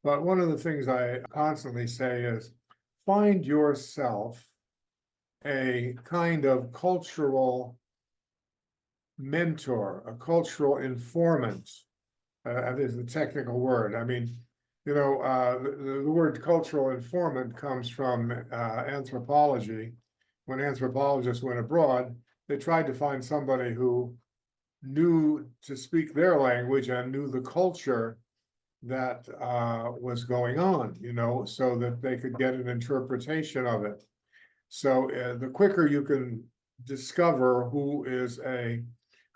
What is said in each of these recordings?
But one of the things I constantly say is find yourself a kind of cultural mentor, a cultural informant. That is the technical word. I mean, the word cultural informant comes from anthropology. When anthropologists went abroad, they tried to find somebody who knew to speak their language and knew the culture that was going on, so that they could get an interpretation of it. So the quicker you can discover who is a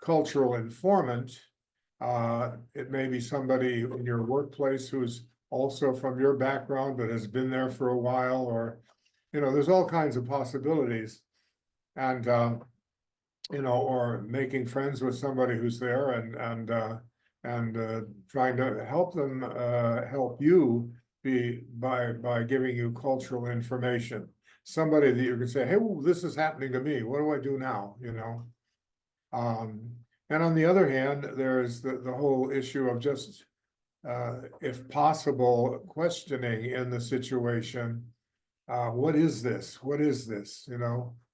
cultural informant, it may be somebody in your workplace who's also from your background but has been there for a while, or there's all kinds of possibilities. And or making friends with somebody who's there and trying to help them help you by giving you cultural information. Somebody that you can say, hey, well, this is happening to me. What do I do now? And on the other hand, there's the whole issue of just, if possible, questioning in the situation. What is this? What is this?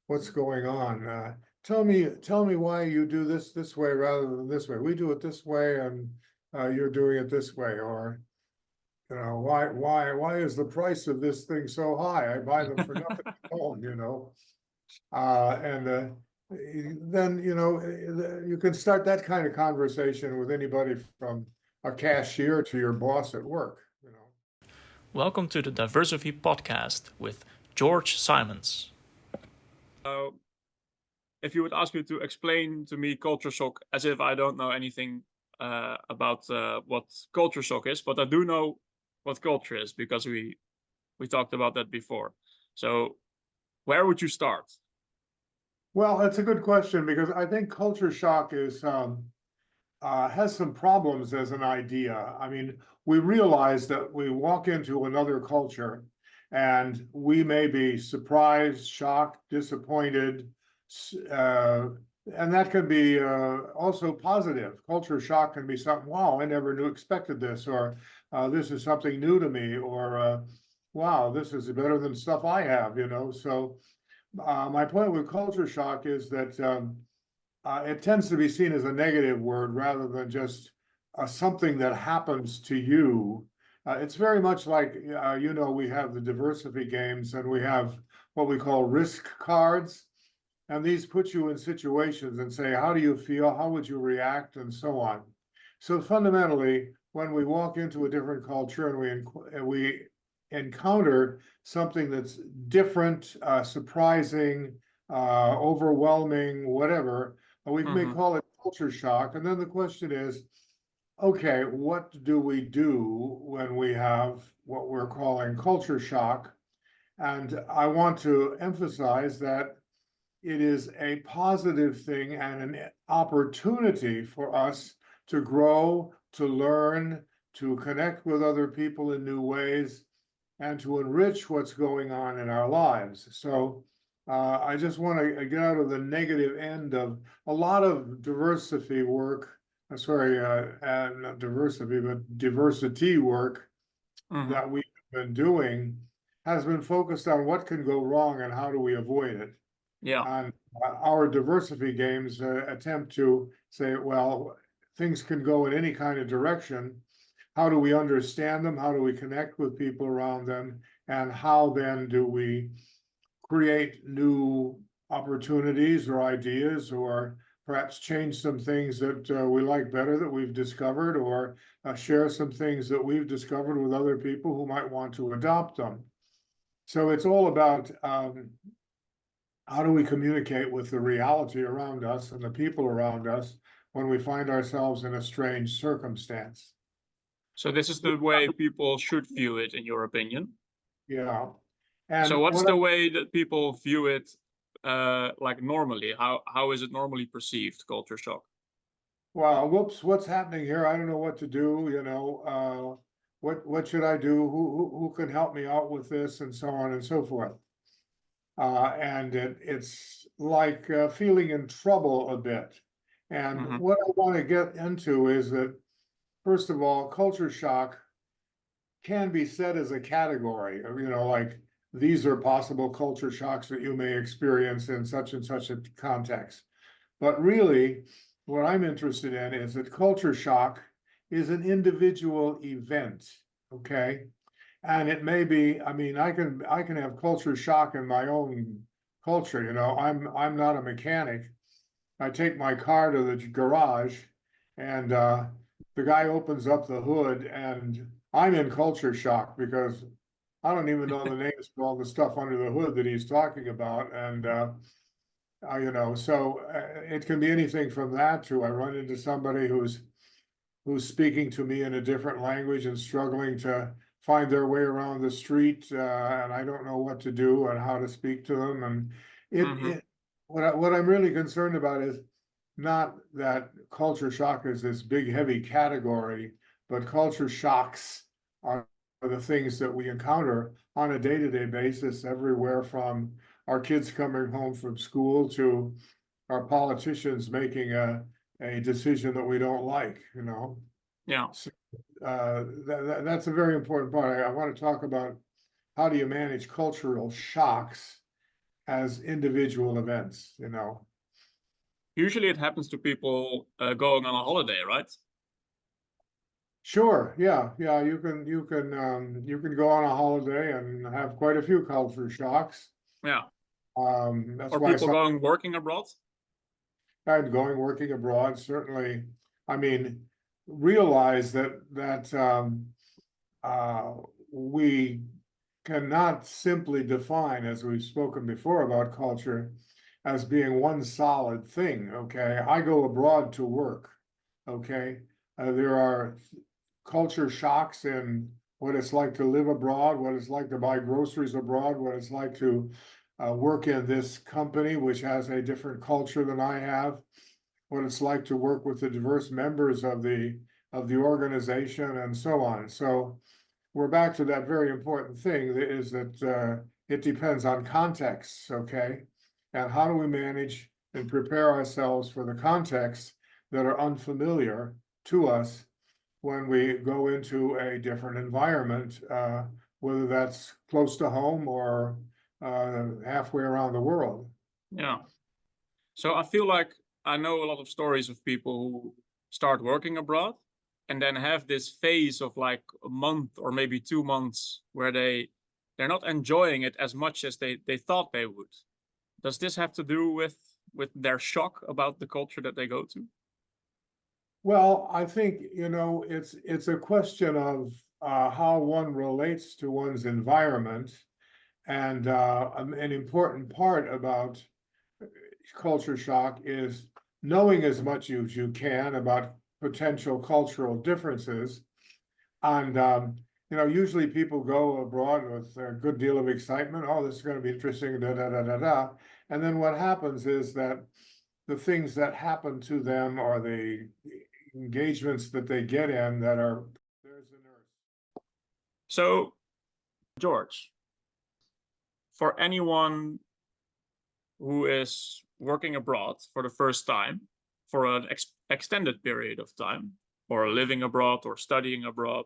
What's going on? Tell me why you do this way rather than this way. We do it this way, and you're doing it this way. Or, why is the price of this thing so high? I buy them for nothing at home, and then you can start that kind of conversation with anybody from a cashier to your boss at work. Welcome to the Diversity Podcast with George Simons. If you would ask me to explain to me culture shock as if I don't know anything about what culture shock is, but I do know what culture is because we talked about that before. So where would you start? Well, that's a good question, because I think culture shock is has some problems as an idea. I mean, we realize that we walk into another culture and we may be surprised, shocked, disappointed, and that can be also positive. Culture shock can be something, wow, I never expected this, or this is something new to me, or wow, this is better than stuff I have, So my point with culture shock is that it tends to be seen as a negative word rather than just something that happens to you. It's very much like, we have the diversity games and we have what we call risk cards. And these put you in situations and say, how do you feel? How would you react? And so on. So fundamentally, when we walk into a different culture and we encounter something that's different, surprising, overwhelming, whatever, we may call it culture shock. And then the question is, okay, what do we do when we have what we're calling culture shock? And I want to emphasize that it is a positive thing and an opportunity for us to grow, to learn, to connect with other people in new ways, and to enrich what's going on in our lives. So I just want to get out of the negative end of a lot of diversity work. Not diversity, but diversity work that we've been doing has been focused on what can go wrong and how do we avoid it. Yeah. And our diversity games attempt to say, well, things can go in any kind of direction. How do we understand them? How do we connect with people around them? And how then do we create new opportunities or ideas, or perhaps change some things that we like better that we've discovered, or share some things that we've discovered with other people who might want to adopt them. So it's all about how do we communicate with the reality around us and the people around us when we find ourselves in a strange circumstance. So this is the way people should view it, in your opinion? Yeah. And so what's the way that people view it, like normally? How is it normally perceived, culture shock? Well, whoops, what's happening here? I don't know what to do, what should I do? Who can help me out with this, and so on and so forth. And it's like feeling in trouble a bit. And what I want to get into is that, first of all, culture shock can be said as a category, you know, like these are possible culture shocks that you may experience in such and such a context. But really, what I'm interested in is that culture shock is an individual event, okay? And it may be, I mean, I can have culture shock in my own culture, you know, I'm not a mechanic. I take my car to the garage and the guy opens up the hood and I'm in culture shock because I don't even know the names for all the stuff under the hood that he's talking about. And you know, so it can be anything from that to I run into somebody who's speaking to me in a different language and struggling to find their way around the street, and I don't know what to do and how to speak to them. And Mhm. what I'm really concerned about is not that culture shock is this big, heavy category, but culture shocks are the things that we encounter on a day-to-day basis, everywhere from our kids coming home from school to our politicians making a decision that we don't like, you know. Yeah. So, that's a very important part. I want to talk about how do you manage cultural shocks as individual events, you know. Usually it happens to people going on a holiday, right? Sure, yeah, yeah, you can go on a holiday and have quite a few culture shocks. Yeah. That's Or why people some going working abroad. and going working abroad, certainly, I mean, realize that we cannot simply define, as we've spoken before about culture, as being one solid thing, okay? I go abroad to work, okay? There are culture shocks in what it's like to live abroad, what it's like to buy groceries abroad, what it's like to work in this company, which has a different culture than I have, what it's like to work with the diverse members of the organization, and so on. So we're back to that very important thing that is that it depends on context, okay? And how do we manage and prepare ourselves for the contexts that are unfamiliar to us when we go into a different environment, whether that's close to home or halfway around the world. Yeah. So I feel like I know a lot of stories of people who start working abroad and then have this phase of like a month or maybe 2 months where they're not enjoying it as much as they thought they would. Does this have to do with their shock about the culture that they go to? Well, I think, you know, it's a question of how one relates to one's environment. And an important part about culture shock is knowing as much as you can about potential cultural differences. And you know, usually people go abroad with a good deal of excitement. Oh, this is going to be interesting, da da da da da. And then what happens is that the things that happen to them or the engagements that they get in that are there's the nurse. So, George, for anyone who is working abroad for the first time for an extended period of time, or living abroad or studying abroad,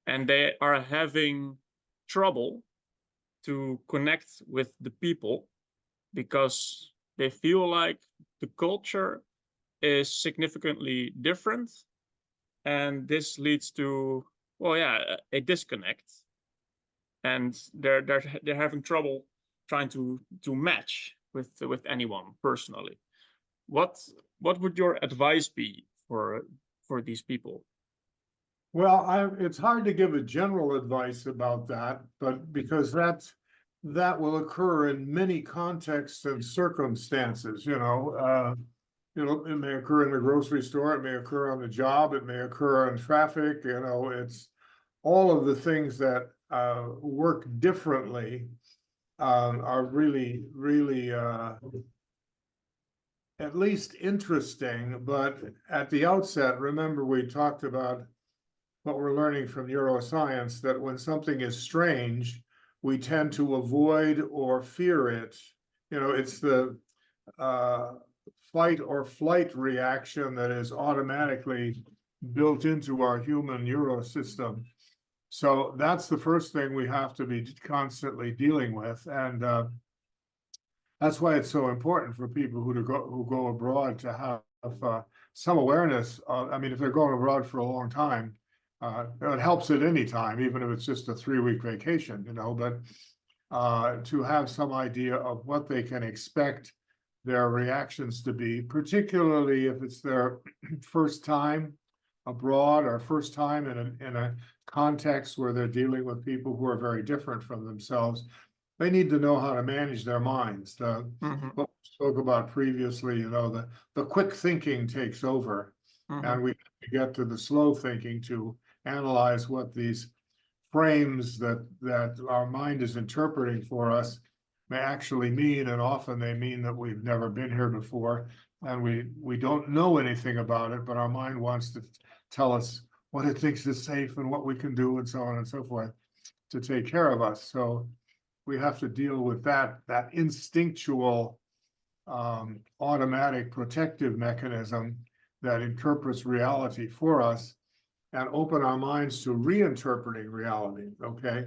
and they are having trouble to connect with the people because they feel like the culture is significantly different, and this leads to, well, yeah, a disconnect, and they're having trouble trying to match with anyone personally. What what would your advice be for these people? Well, it's hard to give a general advice about that, but because that will occur in many contexts and circumstances, you know. It may occur in the grocery store, it may occur on the job, it may occur in traffic, you know, it's all of the things that work differently are really, really at least interesting. But at the outset, remember we talked about what we're learning from neuroscience, that when something is strange, we tend to avoid or fear it. You know, it's the fight or flight reaction that is automatically built into our human neurosystem. So that's the first thing we have to be constantly dealing with, and that's why it's so important for people who go abroad to have some awareness. I mean, if they're going abroad for a long time, it helps at any time, even if it's just a 3-week vacation, but to have some idea of what they can expect their reactions to be, particularly if it's their first time abroad or first time in a context where they're dealing with people who are very different from themselves. They need to know how to manage their minds. What we spoke about previously, the quick thinking takes over, and we have to get to the slow thinking to analyze what these frames that our mind is interpreting for us may actually mean, and often they mean that we've never been here before, and we don't know anything about it, but our mind wants to tell us what it thinks is safe and what we can do, and so on and so forth, to take care of us. So we have to deal with that instinctual, automatic protective mechanism that interprets reality for us, and open our minds to reinterpreting reality. Okay,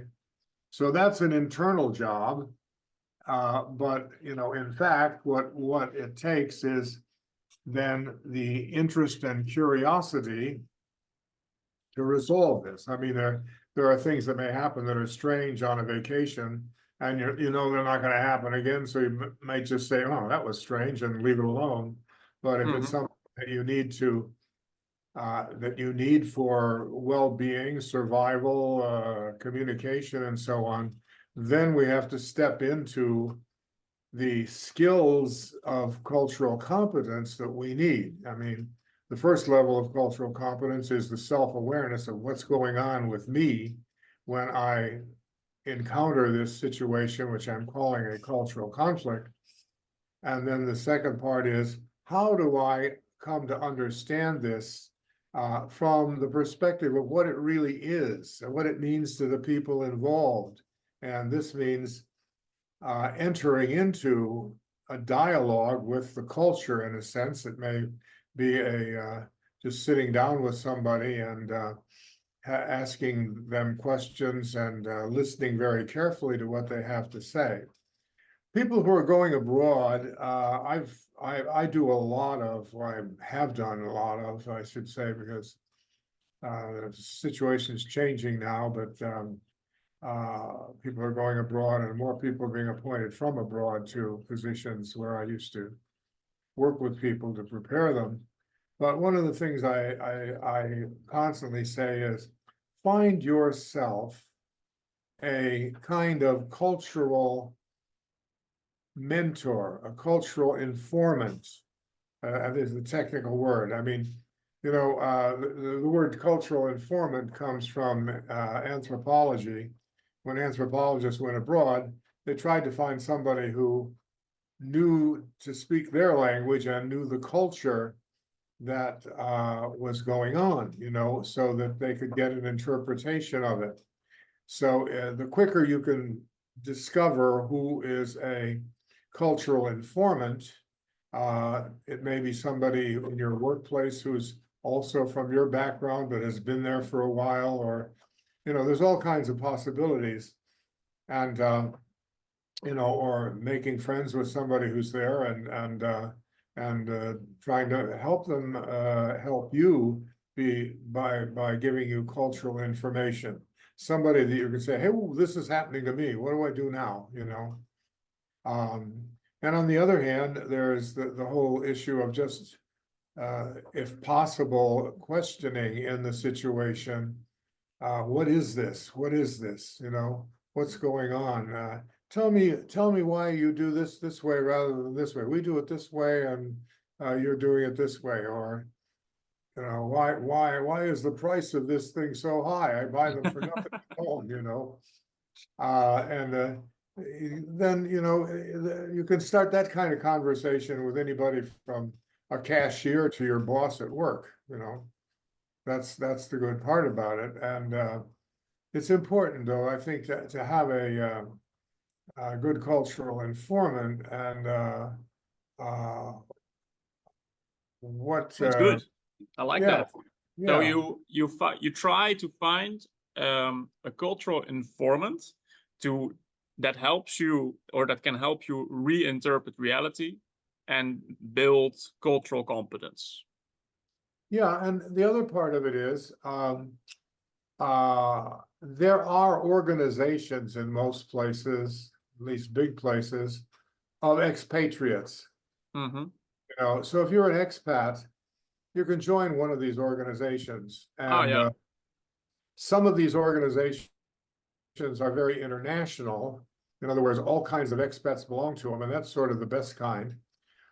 so that's an internal job, but in fact, what it takes is then the interest and curiosity to resolve this. I mean, there are things that may happen that are strange on a vacation, and they're not going to happen again. So you might just say, "Oh, that was strange," and leave it alone. But if it's something that you need to, that you need for well-being, survival, communication, and so on, then we have to step into the skills of cultural competence that we need. I mean, the first level of cultural competence is the self-awareness of what's going on with me when I encounter this situation, which I'm calling a cultural conflict. And then the second part is, how do I come to understand this from the perspective of what it really is and what it means to the people involved? And this means entering into a dialogue with the culture. In a sense, it may be just sitting down with somebody and asking them questions and listening very carefully to what they have to say. People who are going abroad, I do a lot of, or I have done a lot of, I should say, because the situation is changing now, but people are going abroad, and more people are being appointed from abroad to positions where I used to work with people to prepare them. But one of the things I constantly say is, find yourself a kind of cultural mentor, a cultural informant. Is the technical word. I mean, the word cultural informant comes from anthropology. When anthropologists went abroad, they tried to find somebody who knew to speak their language and knew the culture that was going on, so that they could get an interpretation of it. So the quicker you can discover who is a cultural informant, it may be somebody in your workplace who's also from your background but has been there for a while, or there's all kinds of possibilities, and or making friends with somebody who's there and trying to help them help you by giving you cultural information. Somebody that you can say, "Hey, this is happening to me. What do I do now?" And on the other hand, there's the whole issue of just, if possible, questioning in the situation. What is this? What is this? What's going on? Tell me why you do this way rather than this way. We do it this way, and you're doing it this way. Or, why is the price of this thing so high? I buy them for nothing at home, and then you can start that kind of conversation with anybody from a cashier to your boss at work. That's the good part about it. And it's important, though, I think, to have a good cultural informant. And what That's good. I like yeah, that. So yeah, you try to find a cultural informant that helps you, or that can help you reinterpret reality and build cultural competence. Yeah, and the other part of it is, there are organizations in most places, at least big places, of expatriates. Mm-hmm. You know, so if you're an expat, you can join one of these organizations, and Yeah. some of these organizations are very international. In other words, all kinds of expats belong to them, and that's sort of the best kind.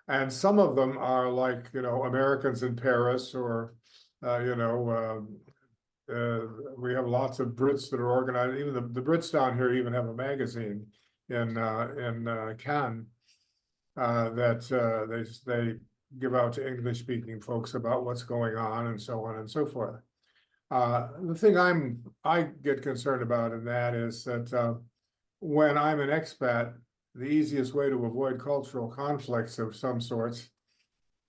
And some of them are like, you know, Americans in Paris, or, we have lots of Brits that are organized. Even the Brits down here even have a magazine in Cannes that they give out to English-speaking folks about what's going on, and so on and so forth. The thing I get concerned about in that is that when I'm an expat, the easiest way to avoid cultural conflicts of some sorts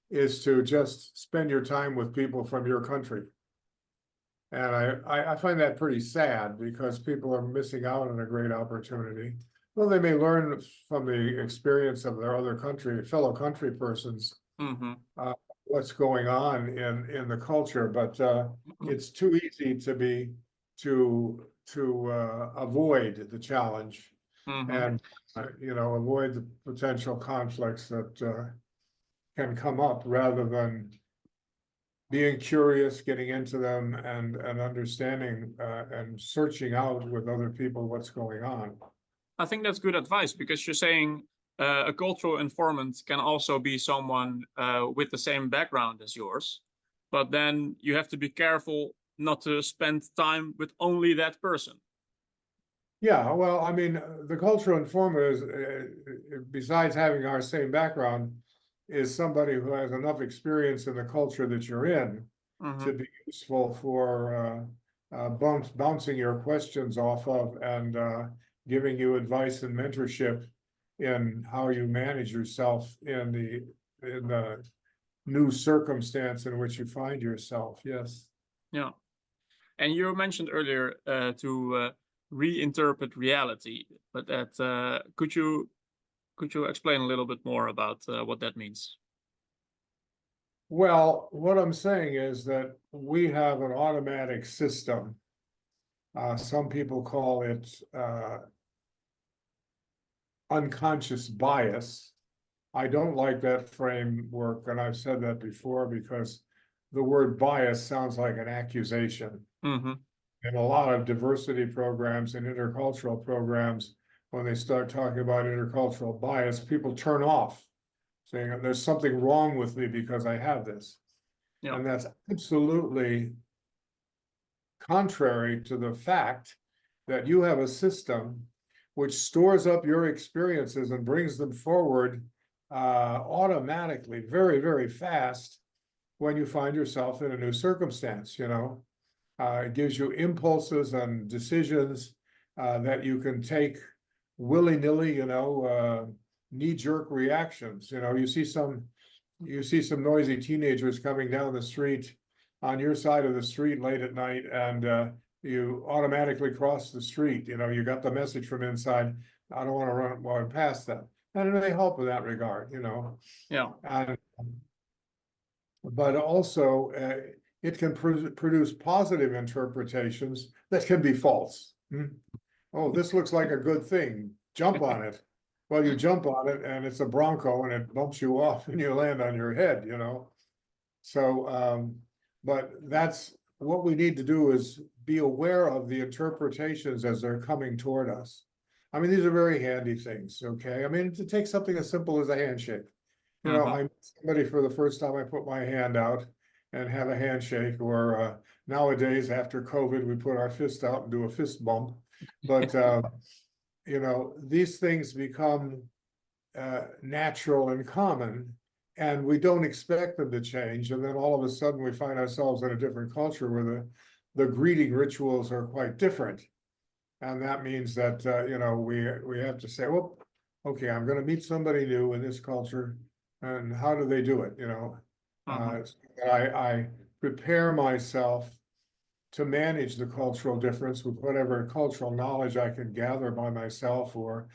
is to just spend your time with people from your country. And I find that pretty sad, because people are missing out on a great opportunity. Well, they may learn from the experience of their fellow country persons, Mm-hmm. what's going on in the culture, but it's too easy to avoid the challenge, Mm-hmm. and avoid the potential conflicts that can come up, rather than being curious, getting into them, and understanding and searching out with other people what's going on. I think that's good advice, because you're saying a cultural informant can also be someone with the same background as yours, but then you have to be careful not to spend time with only that person. Yeah, well, I mean, the cultural informant is, besides having our same background, is somebody who has enough experience in the culture that you're in Mm-hmm. to be useful for bouncing your questions off of, and giving you advice and mentorship in how you manage yourself in the new circumstance in which you find yourself. Yes. Yeah. And you mentioned earlier to reinterpret reality, but that could you explain a little bit more about what that means? Well, what I'm saying is that we have an automatic system. Some people call it unconscious bias. I don't like that framework, and I've said that before, because the word bias sounds like an accusation. Mm-hmm. In a lot of diversity programs and intercultural programs, when they start talking about intercultural bias, people turn off, saying there's something wrong with me because I have this. Yeah. And that's absolutely contrary to the fact that you have a system which stores up your experiences and brings them forward automatically, very, very fast, when you find yourself in a new circumstance. It gives you impulses and decisions that you can take willy-nilly, knee-jerk reactions. You see some noisy teenagers coming down the street on your side of the street late at night, and you automatically cross the street. You got the message from inside, I don't want to run past them. And they help in that regard, Yeah. But also, it can produce positive interpretations that can be false. Oh, this looks like a good thing. Jump on it. Well, you jump on it, and it's a Bronco, and it bumps you off, and you land on your head, So, but that's what we need to do, is be aware of the interpretations as they're coming toward us. I mean, these are very handy things, okay? I mean, to take something as simple as a handshake. I meet somebody for the first time, I put my hand out and have a handshake, or nowadays, after COVID, we put our fist out and do a fist bump. But, these things become natural and common, and we don't expect them to change. And then all of a sudden, we find ourselves in a different culture where the greeting rituals are quite different. And that means that, we have to say, well, okay, I'm going to meet somebody new in this culture. And how do they do it? Mm-hmm. I prepare myself to manage the cultural difference with whatever cultural knowledge I can gather by myself or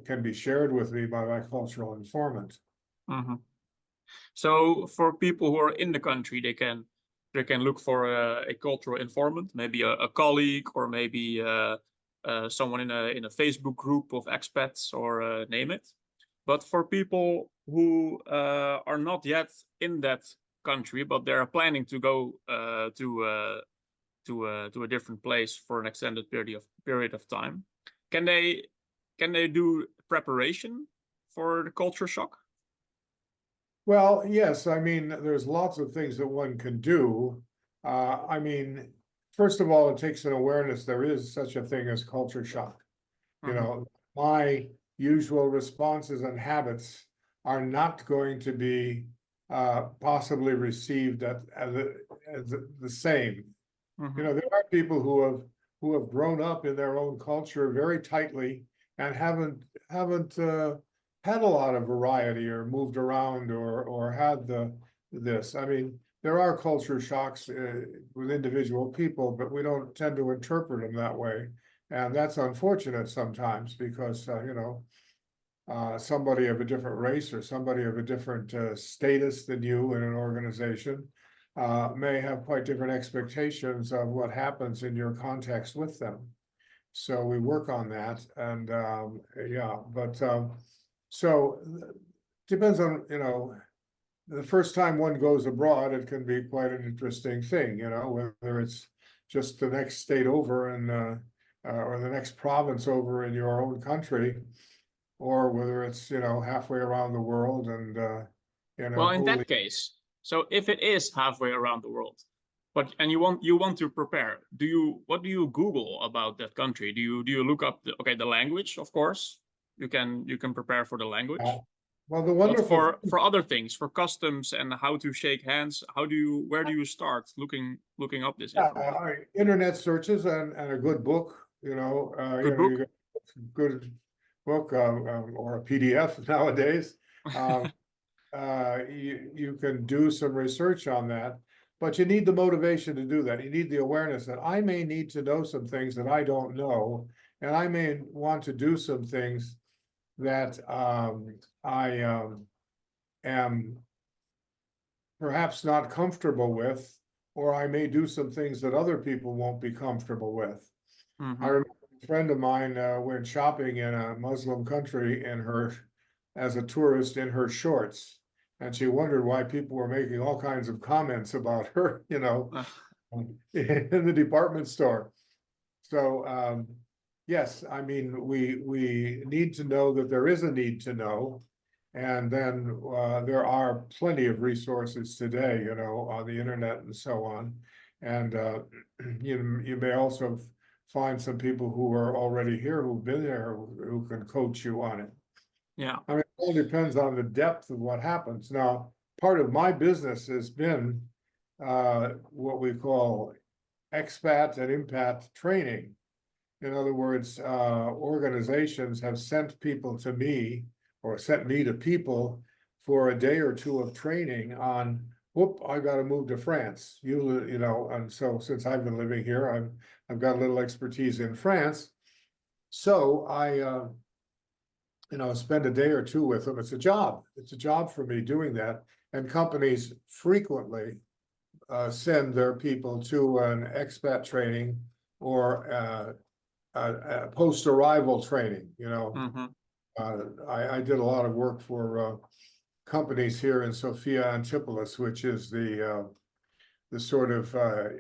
can be shared with me by my cultural informant. Hmm. So for people who are in the country, they can look for a cultural informant, maybe a colleague, or maybe someone in a Facebook group of expats, or name it. But for people who are not yet in that country, but they are planning to go to a different place for an extended period of time, can they do preparation for the culture shock? Well, yes, I mean, there's lots of things that one can do. I mean, first of all, it takes an awareness there is such a thing as culture shock. You know, my usual responses and habits are not going to be possibly received as the same. You know, there are people who have grown up in their own culture very tightly and haven't had a lot of variety or moved around or had this. I mean, there are culture shocks with individual people, but we don't tend to interpret them that way. And that's unfortunate sometimes because, you know, somebody of a different race or somebody of a different status than you in an organization may have quite different expectations of what happens in your context with them. So we work on that, and yeah, but so depends on, you know, the first time one goes abroad, it can be quite an interesting thing, you know, whether it's just the next state over and or the next province over in your own country, or whether it's, you know, halfway around the world and you know, Well, in holy. that case, so if it is halfway around the world, but and you want to prepare, what do you Google about that country? Do you look up the language? Of course, you can prepare for the language, Well, the but wonderful for other things, for customs and how to shake hands, where do you start looking up this information? internet searches and a good book, you Good know, you book. get a good book or a PDF nowadays. Um, you can do some research on that, but you need the motivation to do that. You need the awareness that I may need to know some things that I don't know, and I may want to do some things that I am perhaps not comfortable with, or I may do some things that other people won't be comfortable with. I remember a friend of mine went shopping in a Muslim country as a tourist in her shorts. And she wondered why people were making all kinds of comments about her, you know, in the department store. So, yes, I mean, we need to know that there is a need to know. And then there are plenty of resources today, you know, on the internet and so on. And you may also find some people who are already here, who've been there, who can coach you on it. Yeah. I mean, it all depends on the depth of what happens. Now, part of my business has been what we call expat and impat training. In other words, organizations have sent people to me or sent me to people for a day or two of training on, whoop, I got to move to France. You know, and so since I've been living here, I've got a little expertise in France. So I, you know, spend a day or two with them. It's a job. It's a job for me doing that. And companies frequently send their people to an expat training or post-arrival training, you know. I did a lot of work for companies here in Sophia Antipolis, which is the sort of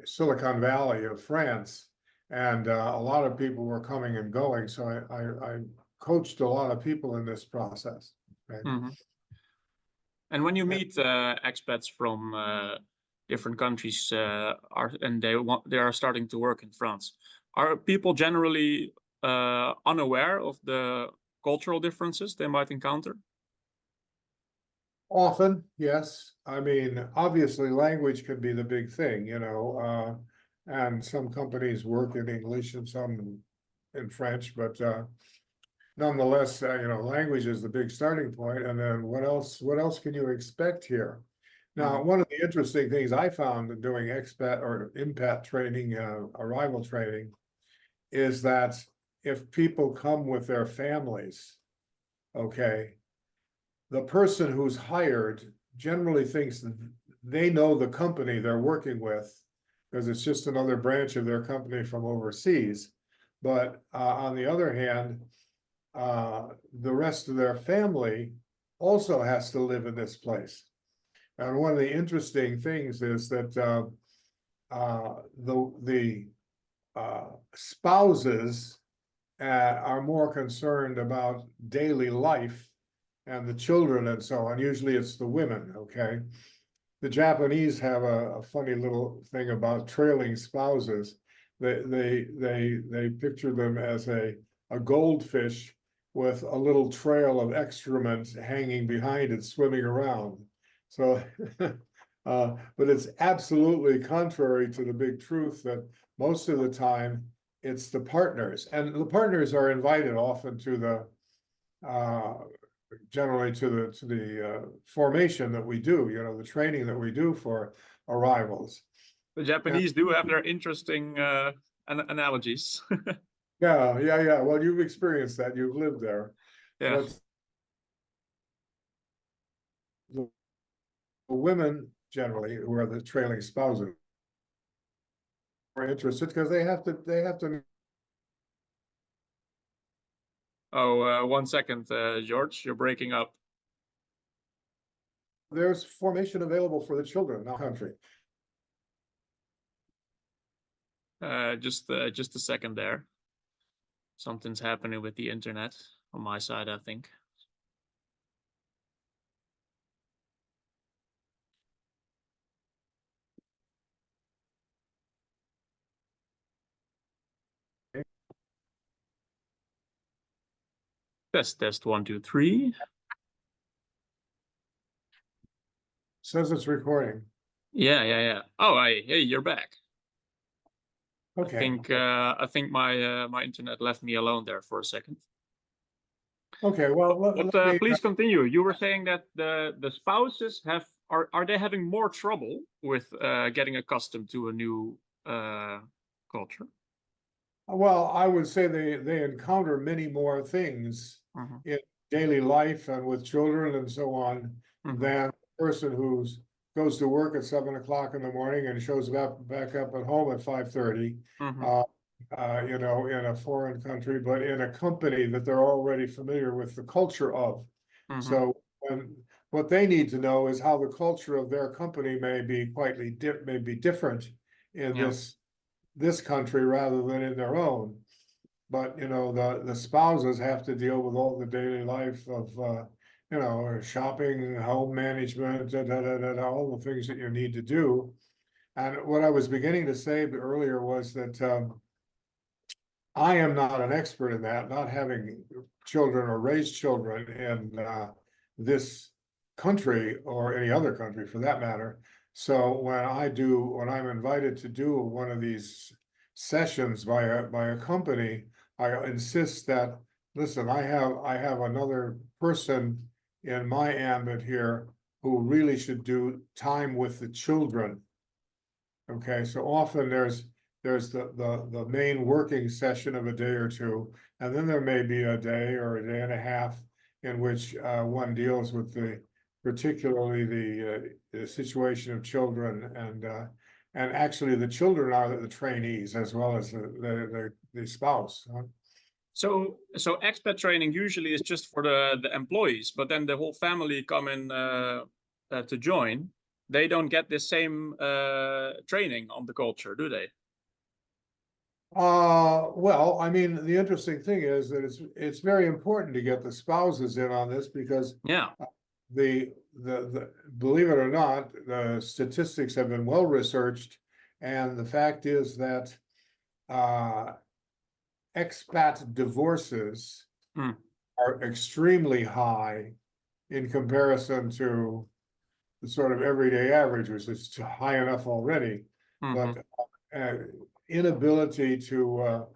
Silicon Valley of France. And a lot of people were coming and going. So I coached a lot of people in this process. Right? And when you meet expats from different countries they are starting to work in France, are people generally unaware of the cultural differences they might encounter? Often, yes. I mean, obviously, language can be the big thing, you know, and some companies work in English and some in French, but nonetheless, you know, language is the big starting point. And then what else can you expect here? Now, one of the interesting things I found in doing expat or impat training, arrival training, is that if people come with their families, okay, the person who's hired generally thinks that they know the company they're working with, because it's just another branch of their company from overseas. But on the other hand, the rest of their family also has to live in this place. And one of the interesting things is that the spouses are more concerned about daily life and the children and so on. Usually it's the women, okay? The Japanese have a funny little thing about trailing spouses. They picture them as a goldfish with a little trail of excrement hanging behind it, swimming around. So, but it's absolutely contrary to the big truth that most of the time it's the partners, and the partners are invited often to the generally to the formation that we do, you know, the training that we do for arrivals. The Japanese do have their interesting analogies. Yeah. Well, you've experienced that. You've lived there. Yeah. But the women generally, who are the trailing spouses, are interested because they have to. Oh, 1 second, George, you're breaking up. There's formation available for the children in our country. Just a second there. Something's happening with the internet on my side, I think. Test 1, 2, 3. Says it's recording. Yeah. Oh, hey, you're back. Okay. I think my internet left me alone there for a second. Okay. Well, But please continue. You were saying that the spouses are they having more trouble with getting accustomed to a new culture? well, I would say they encounter many more things in daily life and with children and so on than the person who's goes to work at 7 o'clock in the morning and shows back up at home at 5:30. You know, in a foreign country, but in a company that they're already familiar with the culture of. So what they need to know is how the culture of their company may be different in this country rather than in their own. But you know, the spouses have to deal with all the daily life of you know, shopping, home management, all the things that you need to do. And what I was beginning to say earlier was that I am not an expert in that, not having children or raised children in this country or any other country for that matter. So when I'm invited to do one of these sessions by a company, I insist that, listen, I have another person in my ambit here who really should do time with the children. Okay, so often there's the main working session of a day or two, and then there may be a day or a day and a half in which one deals with particularly the situation of children, and actually the children are the trainees as well as the spouse. So expat training usually is just for the employees, but then the whole family come in to join. They don't get the same training on the culture, do they? Well, I mean, the interesting thing is that it's very important to get the spouses in on this because the believe it or not, the statistics have been well researched, and the fact is that expat divorces are extremely high in comparison to the sort of everyday average, which is high enough already. But inability to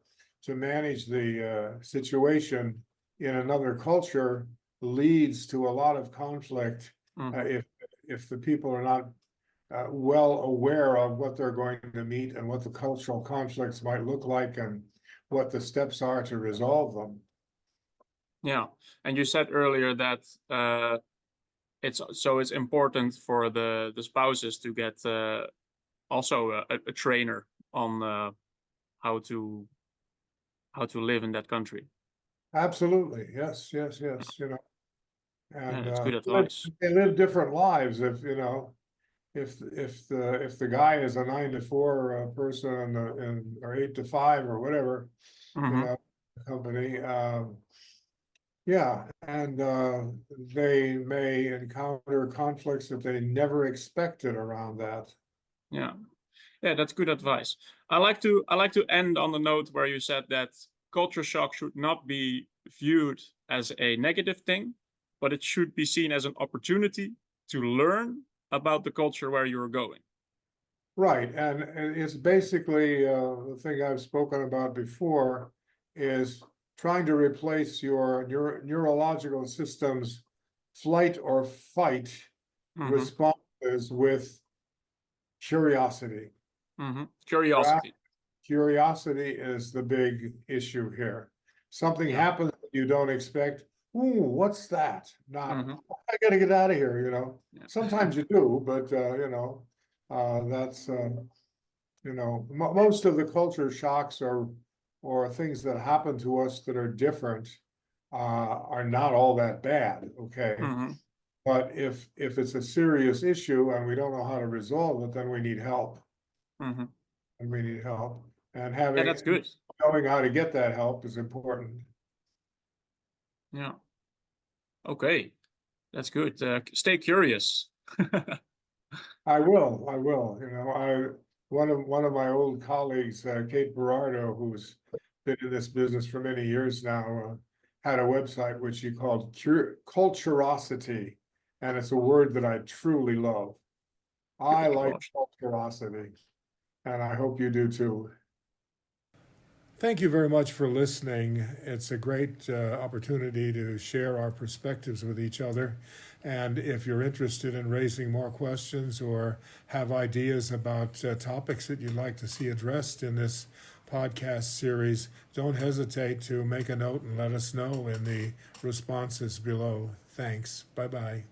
manage the situation in another culture leads to a lot of conflict if the people are not well aware of what they're going to meet and what the cultural conflicts might look like and what the steps are to resolve them. Yeah, and you said earlier that it's important for the spouses to get also a trainer on how to live in that country. Absolutely, yes, you know. Yeah, And that's good advice. they live different lives if, you know, if the guy is a 9 to 4 person and or 8 to 5 or whatever, you Hmm. know, company, yeah, and they may encounter conflicts that they never expected around that. Yeah, yeah, that's good advice. I like to end on the note where you said that culture shock should not be viewed as a negative thing, but it should be seen as an opportunity to learn about the culture where you're going. Right, and it's basically the thing I've spoken about before is trying to replace your neurological system's flight or fight Hmm. responses with curiosity. Curiosity. Curiosity is the big issue here. Something Yeah. happens that you don't expect. Ooh, what's that? Not, Mhm. I gotta get out of here, you know. Yeah. Sometimes you do, but you know, that's you know, most of the culture shocks or things that happen to us that are different are not all that bad, okay? Mhm. But if it's a serious issue and we don't know how to resolve it, then we need help. Mhm. And we need help. And Yeah, that's good. knowing how to get that help is important. Yeah. Okay, that's good. Stay curious. I will, you know, one of my old colleagues, Kate Berardo, who's been in this business for many years now, had a website which she called Culturosity, and it's a word that I truly love. I like Gosh. culturosity, and I hope you do too. Thank you very much for listening. It's a great opportunity to share our perspectives with each other. And if you're interested in raising more questions or have ideas about topics that you'd like to see addressed in this podcast series, don't hesitate to make a note and let us know in the responses below. Thanks. Bye bye.